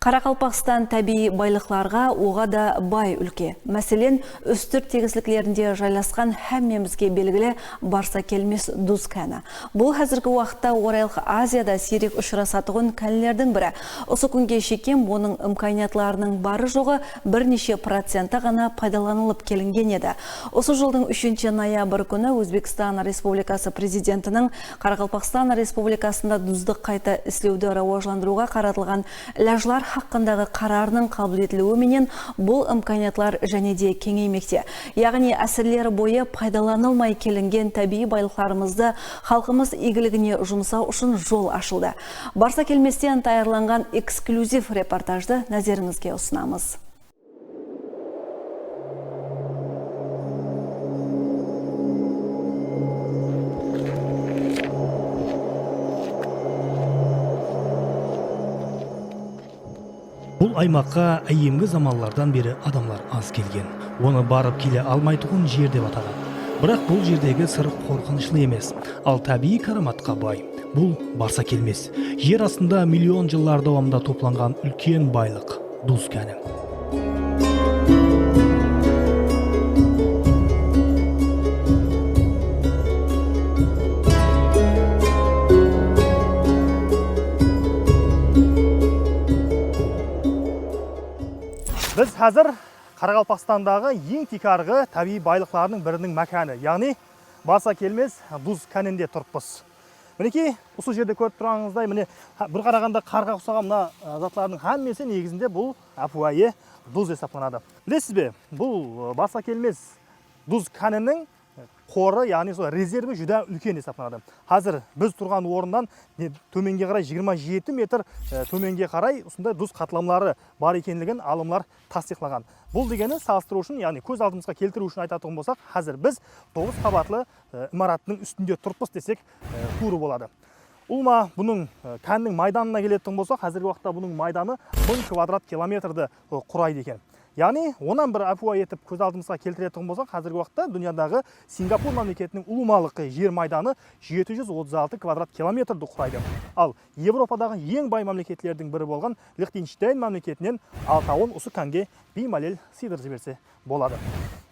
Қарақалпақстан табиғи байлықларға оға да бай өлке. Мәселен, үстірт тегісліклерінде жайласқан һәммемізге белгілі барса келмес Дуз кәні. Бұл әзіргі уақытта Орайлық Азияда сирек ұшырасатығын кәнілердің бірі. Осы күнге шекем оның имканиятларының бары жоғы бірнеше проценті ғана пайдаланылып келінген еді. Осы жылдың 3 ноябрь күні Өзбекстан Республикасы президентінің Қарақалпақстан Республикасында Дузды қайта іслеуді рауажландыруға қаратылған ләжлар хаққындағы қарарының қабыл етілуі менен бұл имканиятлар және де кеңеймекте. Яғни әсірлері бойы пайдаланылмай келінген табиғи байлықтарымызды халқымыз игілігіне жұмсау үшін жол ашылды. Барса келместен таярланған эксклюзив репортажды назарыңызге ұсынамыз. Бұл аймаққа әйемгі заманлардан бері адамлар аз келген. Оны барып келе алмайтұғын жер деп атаған. Бірақ бұл жердегі сыр қорқынышлы емес, ал табиғи караматқа бай. Бұл барса келмес. Жер астында миллион жылдар давамында топланған үлкен байлық – Дуз кәні. Біз қазір Қарақалпақстандағы ең текарғы табиғи байлықларының бірінің мәкәні, яғни барса келмес Дуз кәнінде тұрыппыз. Мінекей, осы жерде көріп тұрғаныңыздай, міне бір қарағанда қарға ұқсаған мына затлардың һәммесі негізінде бұл әпуайы Дуз есептелінеді. Білесіз бе, бұл барса келмес Дуз кәнінің қоры, яғни резерві жүдә үлкен есептелінеді. Қазір біз тұрған орындан төменге қарай 27 метр төменге қарай осындай Дуз қатламлары бар екенлігін алымлар тасдиқлаған. Бұл дегені салыстыру үшін, яғни көз алдымызға келтіру үшін айтатын болсақ, қазір біз 9 қабатлы имараттың үстінде тұрпыз десек тура болады. Улма бұның кәннің майданына келетін болсақ, қазіргі уақытта бұның майданы 1000 квадрат километрді құрайды екен. Яғни, онан бір әпуа етіп көз алдымызға келтіретін болсақ, қазіргі уақытта дүниядағы Сингапур мемлекетінің ұлымалықы жер майданы 736 квадрат километрді құрайды. Ал Европадағы ең бай мемлекетлердің бірі болған Лихтенштейн мемлекетінен 6 осы кәнге беймәлел сыйдырып жіберсе болады.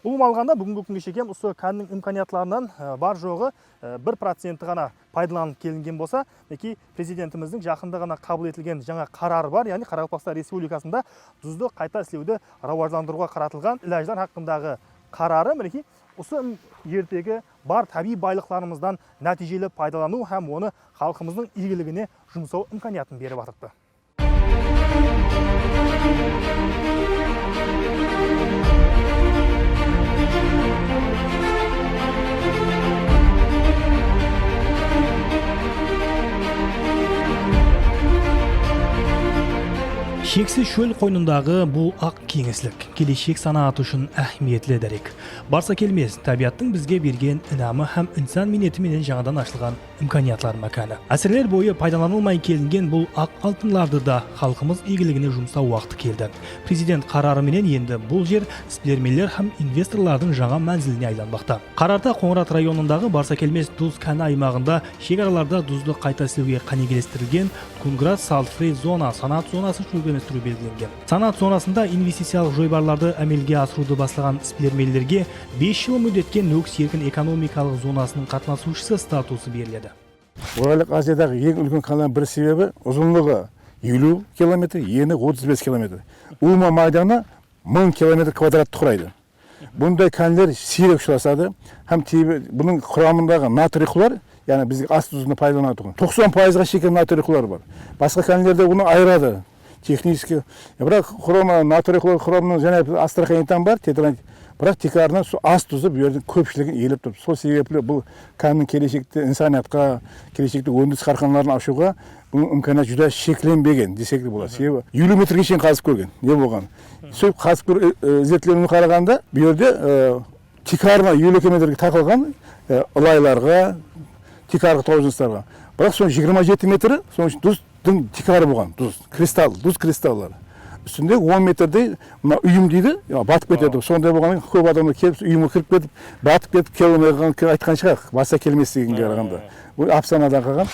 Ұлым алғанда бүгінгі күнге шекем осы кәннің имканиятларынан бар жоғы 1% ғана пайдаланып келінген болса, президентіміздің жақында ғана қабыл етілген жаңа қарары бар, яғни Қарақалпақстан Республикасында Дузды қайта іслеуді рауажландыруға қаратылған ләжлар хақындағы қарары, мінекей осы жердегі бар табиғи байлықтарымыздан нәтижелі пайдалану һәм оны халқымыздың игілігіне жұмсау имканиятын беріп жатырды. Шексіз шөл қойнындағы бұл ақ кеңістік келешек санаты үшін әхметлі дәрек. Барса келмес, табиғаттың бізге берген інамы һәм инсан минетіменен жаңадан ашылған имканиятлар мәкәні. Әсірлер бойы пайдаланылмай келінген бұл ақ алтынларды да халқымыз игілігіне жұмсау уақыты келді. Президент қарарыменен енді бұл жер сплермелер һәм инвесторлардың жаңа мәнзіліне айланбақта. Қарарда Қоңырат районындағы барса келмес Дуз кәні аймағында шекараларда Дузды қайта іслеуге қанегелестірілген Кунград Салтфрей зона, санат зонасы шөгеместіру белгіленген. Санат зонасында инвестициялық жойбарларды әмелге асыруды бастаған сплермелерге 5 жыл мүддетке нөкс еркін экономикалық зонасының қатынасушысы статусы беріледі. Орайлық Азиядағы ең үлкен каналдың бір себебі ұзынлығы 50 км, ені 35 км. Улма майданы 1000 км квадратты құрайды. Бұндай каналдар сирек ұшырасады, һәм бұның құрамындағы натрий хлор, яғни біздің ас тұзында пайдаланатын 90%-ға шекер натрий хлор бар. Басқа каналдарда оны айырады технически. Бірақ натрий хлор құрамының және астраханитан бар, тетранит. Бірақ текарынан ас тұзы бұйырдың көпшілігін еліп тұр. Сол себеплі бұл кәннің келешекте инсаниятқа, келешекте өндіріс қарқаналарын ашуға бұның имканият жүдә шекленбеген десек те болады. Себебі 50 метрге шейін қазып көрген. Не болған? Сол қазып зерттеуіне қарағанда бұйырды текарына 50 метрге тақылған ылайларға, текарғы толжыныстарға. Бірақ соның 27 метрі соның Дуздың текары болған. Дуз кристаллары. Үстінде 10 метрдей үйім дейді, батып кетеді. Сондай болғаннан көп адамдар келіп, үйімге кіріп кетіп, батып кетіп, келмеген айтқан шығар, баса келмес дегенге қарағанда. Бұл Афсанадан қалған.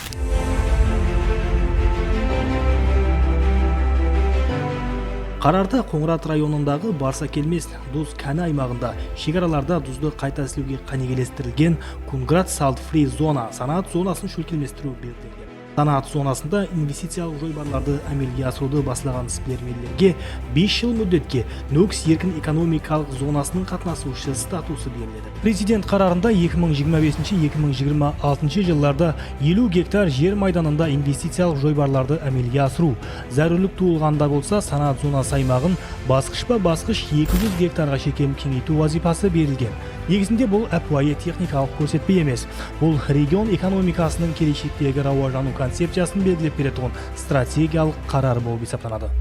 Қарарда Қоңырат районындағы Барса келмес Дуз кәні аймағында шекараларда дузды қайта әсілуге қанегелестірілген Кунград Salt Free зона санаат зонасын шөлкелместіру белгіленген. Санаат зонасында инвестициялық жойбарларды әмелге асыруды басылаған сплермелерге 5 жыл мүддетке нөкс еркін экономикалық зонасының қатынасушы статусы беріледі. Президент қарарында 2025-2026 жылларда 50 гектар жер майданында инвестициялық жойбарларды әмелге асыру, зәрулік туылғанда болса санаат зонасы аймағын басқыш 200 гектарға шекем кеңейту вазипасы берілген. Негізінде бұл әпуайы техникалық көрсетпе емес. Бұл регион экономикасының келешектегі рауажану концепциясын белгілеп беретін стратегиялық қарар болып есептеледі.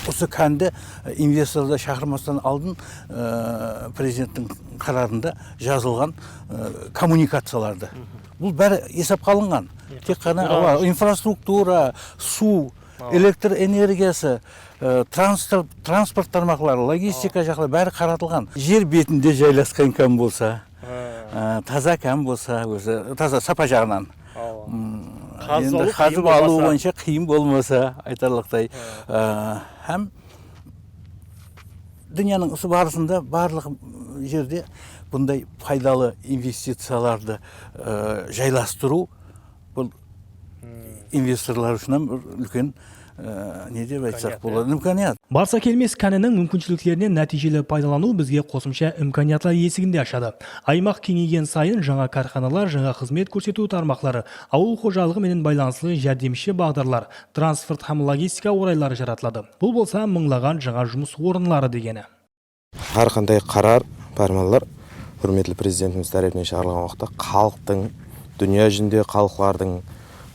Осы кәнді инвесторларды шақырмастан алдын президенттің қарарында жазылған коммуникацияларды. Бұл бәрі есепке алынған. Тек қана инфраструктура, су, электр энергиясы, транспорт тармақлары, логистика жақлары бәрі қаратылған. Жер бетінде жайласқан кән болса, таза кән болса, таза сапа жағынан. Қазып алу бойынша қиын болмаса, айтарлықтай. Һәм дүнияның осы барысында барлық жерде бұндай пайдалы инвестицияларды жайластыру бұл инвесторлар үшін үлкен не деп айтсақ болады, имканият. Барса келмес кәнінің мүмкіншіліктерінен нәтижелі пайдалану бізге қосымша имканиятлар есігінде ашады. Аймақ кеңейген сайын жаңа карханалар, жаңа қызмет көрсету тармақлары, ауыл қожалығы менен байланыслы жәрдемші бағдарлар, транспорт һәм логистика орайлары жаратылады. Бұл болса мыңлаған жаңа жұмыс орынлары дегені. Har qanday qaror, farmonlar hurmatli prezidentimiz tarafından шығарылған уақытта халықтың, дүния жүзінде халықлардың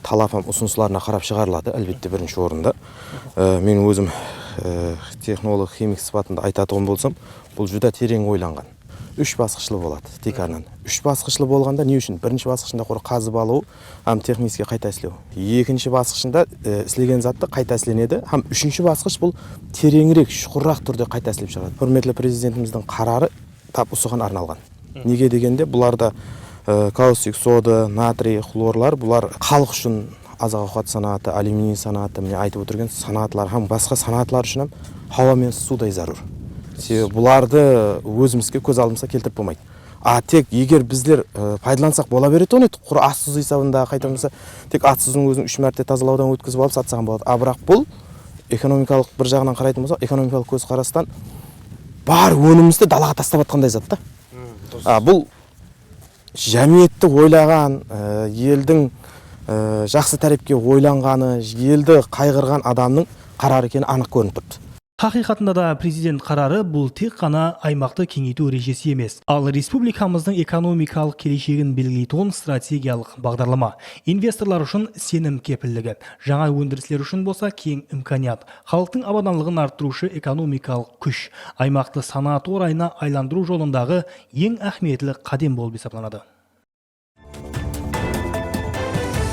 талап һәм ұсыныстарына қарап шығарылады, әлбетте бірінші орында. Мен өзім технолог, химик сипатында айтатын болсам, бұл жүдә терең ойланған. 3 басқышлы болады текарынан. 3 басқышлы болғанда не үшін? Бірінші басқышында қор қазып алу, һәм техникаға қайта әсілеу. Екінші басқышында істелген затты қайта әсіленеді, һәм үшінші басқыш бұл тереңірек, шұқыррақ түрде қайта әсілеп шығады. Hürmetli президентіміздің қарары тап осыған арналған. Неге дегенде бұларда каустик сода, натрий, хлорлар, бұлар халық үшін азық ауқат санаты, алюминий санаты, міне айтып отырған санатлар, һәм басқа санатлар үшін хауа мен судай зарур. Себебі бұларды өзімізге көз алдымызға келтіріп болмайды. Тек егер біздер пайдалансақ бола береді оны, құр ассыз есебінде қайтамызса, тек атсыздың өзін 3 мәрте тазалаудан өткізіп алып сатсаған болады. Бірақ бұл экономикалық бір жағынан қарайтын болса, экономикалық көзқарастан бар өнімізді далаға тастап атқандай зат та. Бұл жәмиетті ойлаған, елдің жақсы тәріпке ойланғаны, елді қайғырған адамның қарары екені анық көрініп тұрды. Хақиқатында да президент қарары бұл тек қана аймақты кеңейту режесі емес, ал республикамыздың экономикалық келешегін белгілейтін стратегиялық бағдарлама. Инвесторлар үшін сенім кепілдігі, жаңа өндіріслер үшін болса кең имканият, халықтың абаданлығын арттырушы экономикалық күш, аймақты санаат орайына айландыру жолындағы ең әхметлі қадам болып есептеледі.